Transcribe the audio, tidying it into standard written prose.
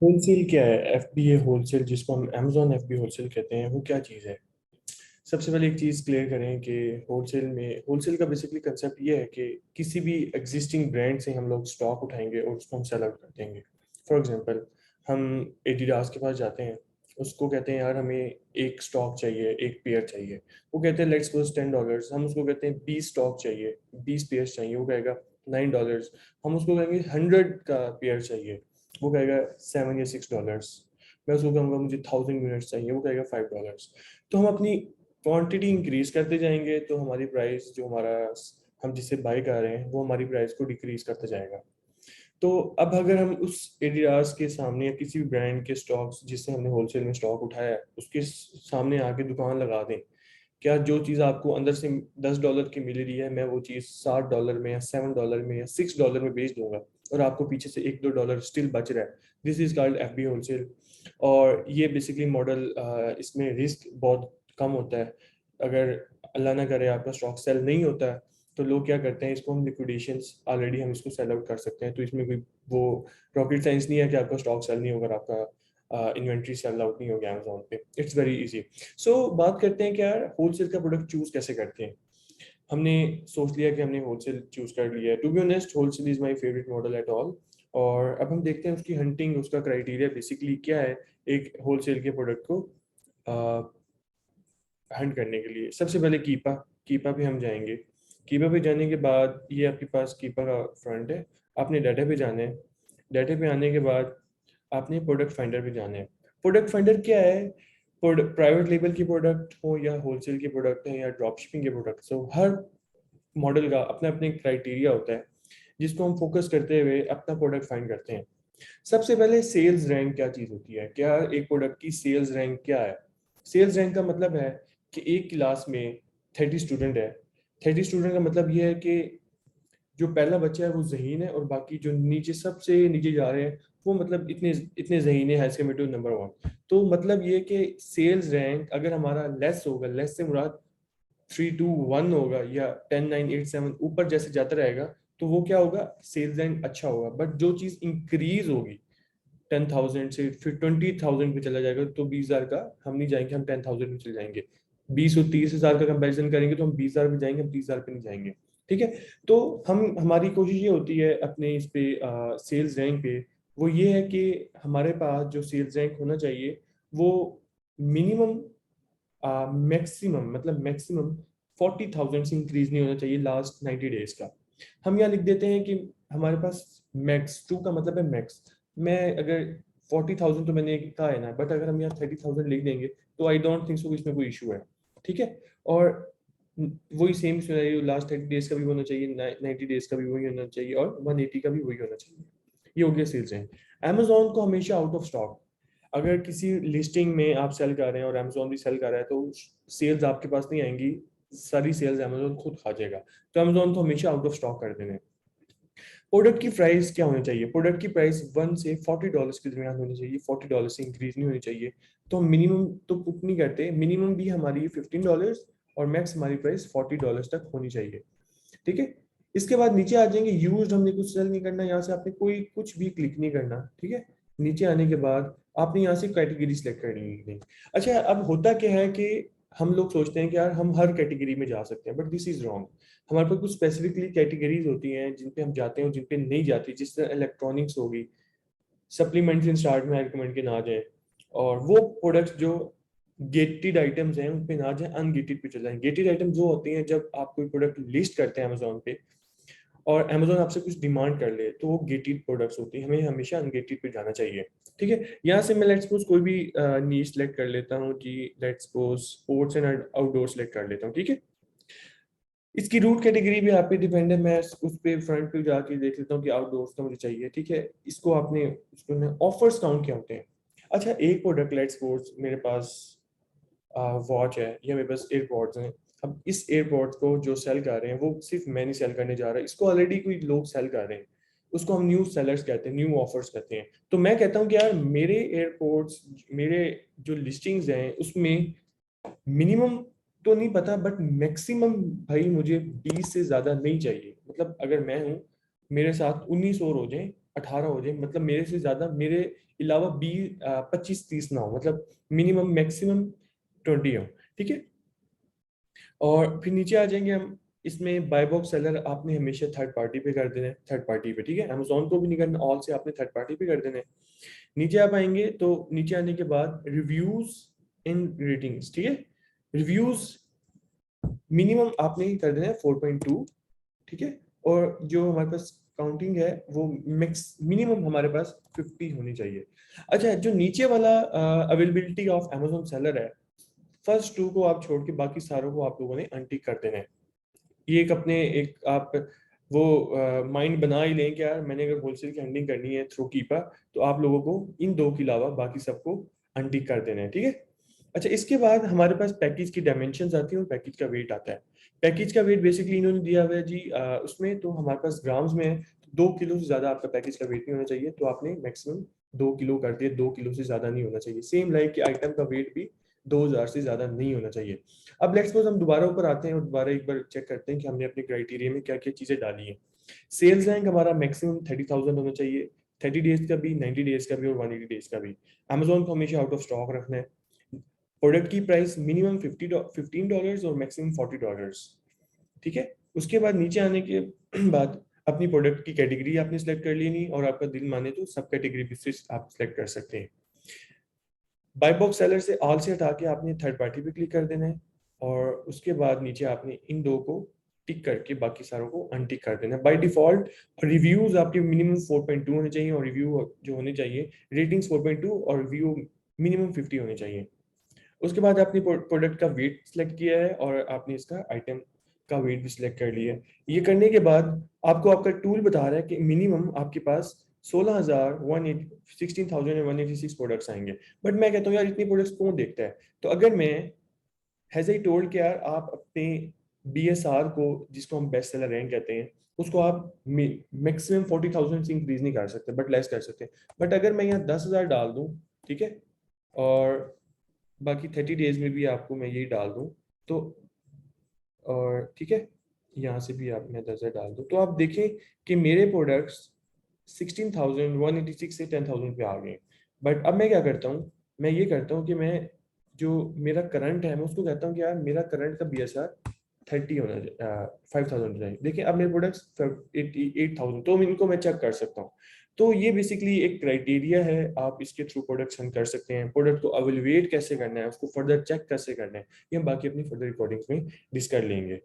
Wholesale क्या है? FBA wholesale, जिसको हम अमेजोन एफबी होलसेल कहते हैं, वो क्या चीज़ है? सबसे पहले एक चीज़ क्लियर करें कि होलसेल का बेसिकली कंसेप्ट ये है कि किसी भी एग्जिस्टिंग ब्रांड से हम लोग स्टॉक उठाएंगे और उसको हम सेल आउट कर देंगे। फॉर एग्जांपल, हम एडिडास के पास जाते हैं, उसको कहते हैं यार हमें एक स्टॉक चाहिए, एक पेयर चाहिए। वो कहते हैं लेट्स सपोज $10। हम उसको कहते हैं 20 स्टॉक चाहिए, 20 पेयर चाहिए, वो कहेगा $9। हम उसको कहेंगे 100 का पेयर चाहिए, वो कहेगा $7 या $6। मैं उसको कहूँगा मुझे 1000 यूनिट्स चाहिए, वो कहेगा $5। तो हम अपनी क्वांटिटी इंक्रीज करते जाएंगे तो हमारी प्राइस जो हमारा हम जिससे बाय कर रहे हैं वो हमारी प्राइस को डिक्रीज करते जाएगा। तो अब अगर हम उस एडिडास के सामने या किसी भी ब्रांड के स्टॉक्स जिससे हमने होलसेल में स्टॉक उठाया है उसके सामने आके दुकान लगा दें, क्या जो चीज़ आपको अंदर से $10 की मिल रही है, मैं वो चीज़ $7 में या $7 में या $6 में बेच दूंगा और आपको पीछे से $1-2 स्टिल बच रहा है। This is called FB wholesale. और ये बेसिकली मॉडल, इसमें रिस्क बहुत कम होता है। अगर अल्लाह ना करे आपका स्टॉक सेल नहीं होता है तो लोग क्या करते हैं, इसको हम लिक्विडेशंस ऑलरेडी हम इसको सेल आउट कर सकते हैं। तो इसमें कोई वो रॉकेट साइंस नहीं है कि आपका स्टॉक सेल नहीं होगा और आपका इन्वेंट्री सेल आउट नहीं होगा अमेजोन पे। It's very easy. सो बात करते हैं कि यार होलसेल का प्रोडक्ट चूज कैसे करते हैं। हमने सोच लिया कि हमने होलसेल चूज कर लिया है। To be honest, wholesale is my favourite model at all. और अब हम देखते हैं उसकी हंटिंग, उसका क्राइटेरिया बेसिकली क्या है एक होलसेल के प्रोडक्ट को हंट करने के लिए। सबसे पहले कीपा, कीपा पे हम जाएंगे। कीपा पे जाने के बाद ये आपके पास कीपा का फ्रंट है। आपने डाटा पे जाना है। डाटा पे आने के बाद आपने प्रोडक्ट फाइंडर पे जाना है। प्रोडक्ट फाइंडर क्या है? प्राइवेट लेबल की प्रोडक्ट हो या होलसेल के प्रोडक्ट है या ड्रॉप शिपिंग के प्रोडक्ट हो, हर मॉडल का अपना अपने क्राइटेरिया होता है जिसको हम फोकस करते हुए अपना प्रोडक्ट फाइंड करते हैं। सबसे पहले सेल्स रैंक क्या चीज होती है? क्या एक प्रोडक्ट की सेल्स रैंक क्या है? सेल्स रैंक का मतलब है कि एक क्लास में 30 स्टूडेंट है। 30 स्टूडेंट का मतलब ये है कि जो पहला बच्चा है वो जहीन है और बाकी जो नीचे सबसे नीचे जा रहे हैं वो मतलब इतने इतने जहीन है as compare to number one. तो मतलब ये कि सेल्स रैंक अगर हमारा लेस होगा, लेस से मुराद 3-2-1 होगा या 10-9-8-7 ऊपर जैसे जाता रहेगा, तो वो क्या होगा, सेल्स रैंक अच्छा होगा। बट जो चीज इंक्रीज होगी 10,000 से फिर 20,000 पे चला जाएगा तो 20,000 का हम नहीं जाएंगे, हम 10,000 में चले जाएंगे। 20 और 30,000 का कंपैरिजन करेंगे तो हम 20,000 पे जाएंगे, हम 30,000 पे नहीं जाएंगे। ठीक है। तो हम हमारी कोशिश ये होती है अपने इस पे सेल्स रैंक पे, वो ये है कि हमारे पास जो सेल्स रैंक होना चाहिए वो मिनिमम मैक्सिमम, मतलब मैक्सिमम 40,000 से इंक्रीज नहीं होना चाहिए लास्ट 90 डेज का। हम यहाँ लिख देते हैं कि हमारे पास मैक्स, टू का मतलब है मैक्स। मैं अगर 40,000 तो मैंने कहा है ना, बट अगर हम यहाँ 30,000 लिख देंगे तो आई डोंट थिंक सो इसमें कोई इशू है। ठीक है। और वही सेम सिनेरियो लास्ट 30 डेज का भी होना चाहिए, 90 डेज का भी वही होना चाहिए और 180 का भी वही होना चाहिए। ये हो गया सेल्स रैंक। अमेजोन को हमेशा आउट ऑफ स्टॉक, अगर किसी लिस्टिंग में आप सेल कर रहे हैं और अमेजोन भी सेल कर रहा है तो सेल्स आपके पास नहीं आएंगी, सारी सेल्स अमेजोन खुद खा जाएगा। तो अमेजोन तो हमेशा आउट ऑफ स्टॉक कर देने। प्रोडक्ट की प्राइस क्या होनी चाहिए? प्रोडक्ट की प्राइस $1 से $40 के दरमियान होनी चाहिए, $40 से इंक्रीज नहीं होनी चाहिए। तो हम मिनिमम तो पुट नहीं करते, मिनिमम भी हमारी $15 और मैक्स हमारी प्राइस $40 तक होनी चाहिए। ठीक है। इसके बाद नीचे आ जाएंगे यूज्ड, हमने कुछ सेल नहीं करना, यहाँ से आपने कोई कुछ भी क्लिक नहीं करना। ठीक है। नीचे आने के बाद आपने यहाँ से कैटेगरी सिलेक्ट करनी है। अच्छा, अब होता क्या है कि हम लोग सोचते हैं कि यार हम हर कैटेगरी में जा सकते हैं, बट दिस इज रॉन्ग। हमारे पास कुछ स्पेसिफिकली कैटेगरीज होती हैं जिन पे हम जाते हैं और जिन पे नहीं जाती, जिस तरह इलेक्ट्रॉनिक्स होगी, सप्लीमेंट्स इन स्टार्ट में रिकमेंड के ना जाए, और वो प्रोडक्ट्स जो गेटेड आइटम्स हैं उन पे ना जाए, अनगेटेड पे चले जाएं। गेटेड आइटम जो होती हैं जब आप कोई प्रोडक्ट लिस्ट करते हैं अमेजोन पे और अमेजोन आपसे कुछ डिमांड कर ले तो वो गेटेड प्रोडक्ट्स होती हैं, हमें हमेशा अनगेटेड पे जाना चाहिए। ठीक है। यहाँ से मैं लेट्स सपोज कोई भी नीश सेलेक्ट कर लेता हूँ जी, let's suppose sports and outdoor select कर लेता हूँ। ठीक है। इसकी रूट कैटेगरी भी आप पे डिपेंड है, मैं उस पे फ्रंट पे जाके देख लेता हूँ कि आउटडोर्स का मुझे चाहिए। ठीक है। इसको आपने उसको ऑफर्स काउंट क्या होते हैं? अच्छा, एक प्रोडक्ट लेट्स सपोज मेरे पास वॉच है या मेरे पास एयरपॉड्स हैं। अब इस एयरपॉड्स को जो सेल कर रहे हैं वो सिर्फ मैं नहीं सेल करने जा रहा, इसको ऑलरेडी कोई लोग सेल कर रहे हैं, उसको हम न्यू सेलर्स कहते हैं, न्यू ऑफर्स कहते हैं। तो मैं कहता हूँ कि यार मेरे एयरपोर्ट्स, मेरे जो लिस्टिंग्स हैं उसमें मिनिमम तो नहीं पता बट मैक्सिमम भाई मुझे 20 से ज्यादा नहीं चाहिए। मतलब अगर मैं हूँ, मेरे साथ 19 और हो जाए 18 हो जाए, मतलब मेरे से ज्यादा, मेरे अलावा 25-30 ना हो, मतलब मिनिमम मैक्सिमम 20 हो, ठीक है। और फिर नीचे आ जाएंगे हम, इसमें बाय बॉक्स सेलर आपने हमेशा थर्ड पार्टी पे कर देना है, थर्ड पार्टी पे, ठीक है, अमेजोन को भी नहीं करना, ऑल से आपने थर्ड पार्टी पे कर देना है। नीचे आप आएंगे तो नीचे आने के बाद रिव्यूज इन रेटिंग्स, ठीक है, रिव्यूज मिनिमम आपने कर देना है 4.2, ठीक है। और जो हमारे पास काउंटिंग है वो मिक्स मिनिमम हमारे पास 50 होनी चाहिए। अच्छा, जो नीचे वाला अवेलेबिलिटी ऑफ अमेजोन सेलर है, फर्स्ट टू को आप छोड़ के बाकी सारों को आप लोगों ने अनटिक कर देना है। ये एक अपने एक आप वो माइंड बना ही लें कि यार मैंने अगर होलसेल की हैंडलिंग करनी है थ्रू कीपा, तो आप लोगों को इन दो के अलावा बाकी सबको अनटिक कर देना है, ठीक है। अच्छा, इसके बाद हमारे पास पैकेज की डायमेंशन आती है और पैकेज का वेट आता है। पैकेज का वेट बेसिकली इन्होंने दिया हुआ है जी, उसमें तो हमारे पास ग्राम्स में है, 2 किलो से ज्यादा आपका पैकेज का वेट नहीं होना चाहिए, तो आपने मैक्सिमम 2 किलो कर दिया, 2 किलो से ज्यादा नहीं होना चाहिए। सेम लाइक कि आइटम का वेट भी 2000 से ज्यादा नहीं होना चाहिए। अब लेट्स सपोज हम दोबारा ऊपर आते हैं और दोबारा एक बार चेक करते हैं कि हमने अपने क्राइटेरिया में क्या क्या चीजें डाली हैं। सेल्स रैंक हमारा मैक्सिमम 30,000 होना चाहिए, 30 डेज का भी, 90 डेज का भी और 180 डेज का भी। अमेजोन को हमेशा आउट ऑफ स्टॉक रखना है। प्रोडक्ट की प्राइस मिनिमम $15 और मैक्सिमम $40, ठीक है। उसके बाद नीचे आने के बाद अपनी प्रोडक्ट की कैटेगरी आपने सेलेक्ट कर लेनी, और आपका दिल माने तो सब कैटेगरी भी से आप सेलेक्ट कर सकते हैं। बाय बॉक्स सेलर से ऑल से हटा के आपने थर्ड पार्टी पे क्लिक कर देना है, और उसके बाद नीचे आपने इन दो को टिक करके बाकी सारों को अनटिक कर देना है। बाय डिफॉल्ट रिव्यूज आपके मिनिमम 4.2 होने चाहिए, और रिव्यू जो होने चाहिए रेटिंग्स 4.2 और रिव्यू मिनिमम 50 होने चाहिए। उसके बाद आपने प्रोडक्ट का वेट सिलेक्ट किया है और आपने इसका आइटम का वेट भी सिलेक्ट कर लिया है। ये करने के बाद आपको आपका टूल बता रहा है कि मिनिमम आपके पास 16,186 प्रोडक्ट्स आएंगे। बट मैं कहता हूँ यार इतनी प्रोडक्ट्स कौन देखता है, तो अगर मैं हैज आई टोल्ड कि यार आप अपने BSR को, जिसको हम बेस्ट सेलर रैंक कहते हैं, उसको आप मैक्सिमम 40,000 से इंक्रीज नहीं कर सकते, बट लेस कर सकते हैं। बट अगर मैं यहाँ 10,000 डाल दूँ, ठीक है, और बाकी 30 डेज में भी आपको मैं यही डाल दूँ, तो और ठीक है, यहाँ से भी आप मैं 10,000 डाल दूँ, तो आप देखें कि मेरे प्रोडक्ट्स 16,186 से 10,000 पे आ गए। बट अब मैं क्या करता हूँ, मैं ये करता हूँ कि मैं जो मेरा करंट है मैं उसको कहता हूँ कि यार मेरा करंट का BSR 30 होना चाहिए, 5,000 हो जाए। देखिए अब मेरे प्रोडक्ट्स 88,000, तो इनको मैं चेक कर सकता हूँ। तो ये बेसिकली एक क्राइटेरिया है, आप इसके थ्रू प्रोडक्शन कर सकते हैं। प्रोडक्ट को अवेलुएट कैसे करना है, उसको फर्दर चेक कैसे करना है, ये हम बाकी अपनी फर्दर रिकॉर्डिंग्स में डिस्कस कर लेंगे।